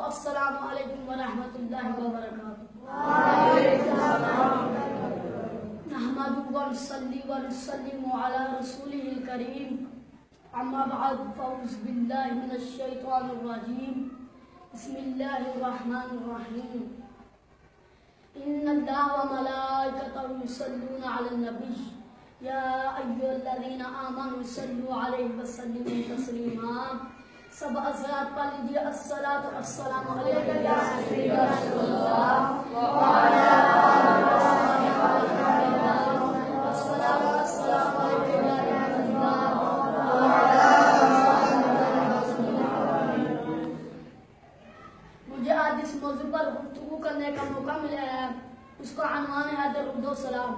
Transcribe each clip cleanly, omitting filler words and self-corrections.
السلام علیکم ورحمۃ اللہ وبرکاتہ. نحمده ونصلي ونسلم على رسوله الكريم. اما بعد فاعوذ بالله من الشیطان الرجیم. بسم الله الرحمن الرحیم. ان اللہ وملائکته یصلون علی النبی یا ایھا الذین آمنوا صلوا علیہ وسلموا تسلیما. سب حضرات پڑھ لیجیے الصلاۃ والسلام علیک یا سیدی رسول اللہ وعلی آلہ وصحبہ اجمعین. الصلاۃ والسلام علیک یا رحمت اللہ وعلی آلہ وصحبہ اجمعین. مجھے آج اس موضوع پر گفتگو کرنے کا موقع ملا ہے. اس کا عنوان ہے درود و سلام.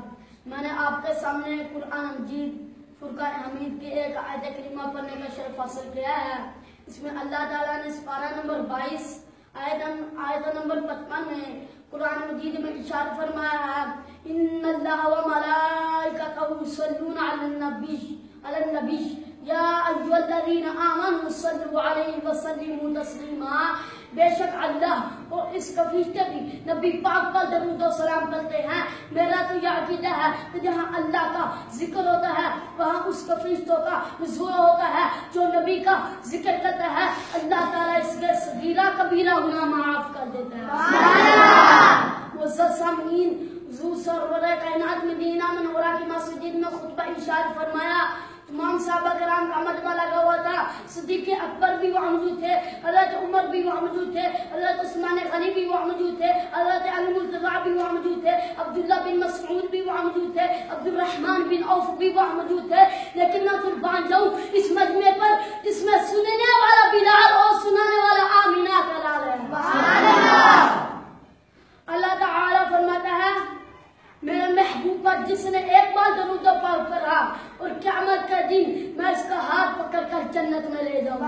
میں نے آپ کے سامنے قرآن مجید فرقان حمید کی ایک آیت کریمہ پڑھنے کا شرف حاصل کیا ہے. اس میں اللہ تعالیٰ نے سپارہ نمبر 22 آیت نمبر 55 میں قرآن مجید میں ارشاد فرمایا ہے ان اللہ وملائکتہ یصلون علی النبی یا ایھا الذین آمنوا صلوا علیہ وسلموا تسلیما. بے شک اللہ اور اس کا فرشتے بھی نبی پاک پر درود و سلام کرتے ہیں. میرا تو یہ عقیدہ ہے کہ جہاں اللہ کا ذکر ہوتا ہے وہاں اس کا فرشتوں کا نزول ہوتا ہے. جو نبی کا ذکر کرتا ہے اللہ تعالیٰ اس کے صغیرہ کبیرہ گناہ معاف کر دیتا ہے. معزز سامعین، حضور سرور کائنات مدینہ منورہ کی مسجد میں خطبہ ارشاد فرمایا. تمام صحابہ کرام کا مجمع لگا ہوا تھا. صدیق اکبر بھی وہاں موجود تھے، حضرت عمر بھی وہاں موجود تھے، حضرت عثمان غنی بھی وہاں موجود تھے، حضرت علی مرتضیٰ بھی وہاں موجود تھے، عبداللہ بن مسعود بھی وہاں موجود تھے، عبد الرحمن بن عوف بھی وہاں موجود تھے. لیکن میں قربان جاؤں اس مجمع پر جس میں سننے والا بلال اور سنانے والا آمینہ کا لال ہے. اللہ تعالیٰ فرماتا ہے میرے محبوب پر جس نے ایک بار درود و پاک کرا اور قیامت کا دن میں اس کا ہاتھ پکڑ کر جنت میں لے جاؤں.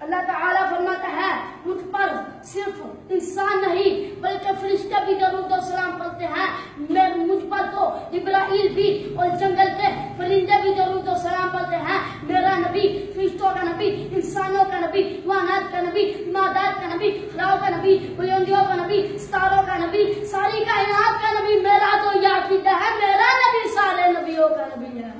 اللہ تعالیٰ فرماتا ہے مجھ پر صرف انسان نہیں بلکہ فرشتے بھی درود و سلام پڑھتے ہیں. مجھ پر تو جبرائیل بھی اور جنگل کے پرندے بھی درود و سلام پڑھتے ہیں. میرا نبی فرشتوں کا نبی، انسانوں کا نبی، حیوانات کا نبی، مادات کا نبی، خلاؤں کا نبی، بلندیوں کا نبی، ستاروں کا نبی، ساری کائنات کا نبی. میرا تو یہ عقیدہ ہے میرا نبی سارے نبیوں کا نبی ہے.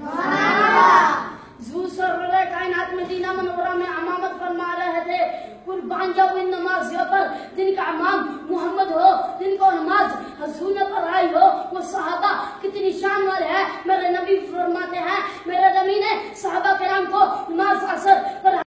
حضور سرور کائنات مدینہ منورہ میں امامت فرما رہے تھے. قربان جاؤ ان نمازیوں پر جن کا امام محمد ہو، جن کو نماز حضور نے پڑھائی ہو. وہ صحابہ کتنی شان والے ہیں. میرے نبی فرماتے ہیں میرے نبی نے صحابہ کرام کو نماز عصر پڑھائی